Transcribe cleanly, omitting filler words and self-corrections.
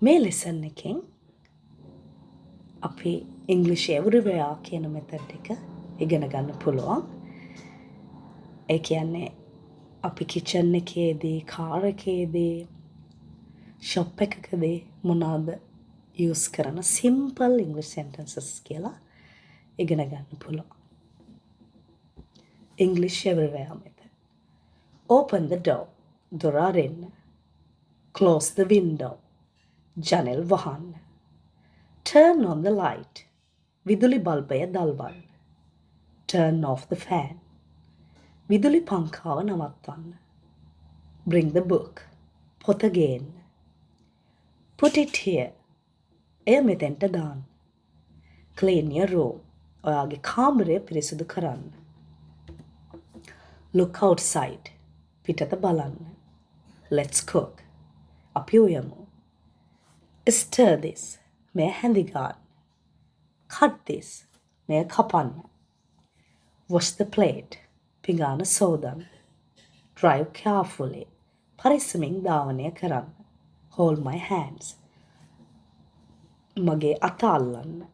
මේ ලෙසන් එකෙන් අපි ඉංග්‍රීසි එවරිවෙයා කියන මෙතඩ් එක ඉගෙන ගන්න පුළුවන්. ඒ කියන්නේ අපි කිචන් එකේදී, කාර් එකේදී, ෂොප් එකකදී මොනවාද යූස් කරන සිම්පල් ඉංග්‍රීසි සෙන්ටෙන්සස් කියලා ඉගෙන ගන්න පුළුවන්. English everywhere method. Open the door. දොර අරින්න. Close the window. ජනෙල් වහන්න. Turn on the light. විදුලි බල්බය දල්වන්න. Turn off the fan. විදුලි පංකාව නවත්වන්න. Bring the book. පොත ගේන්න. Put it here. එය මෙතෙන්ට දාන්න. Clean your room. ඔයාගේ කාමරය පිරිසිදු කරන්න. Look outside. පිටත බලන්න. Let's cook. අපි උයමු. Stir this. මෙය හැඳි ගන්න. Cut this. මෙය කපන්න. Wash the plate. පිඟාන සෝදන්න. Drive carefully. පරිස්සමින් ධාවනය කරන්න. Hold my hands. මගේ අත අල්ලන්න.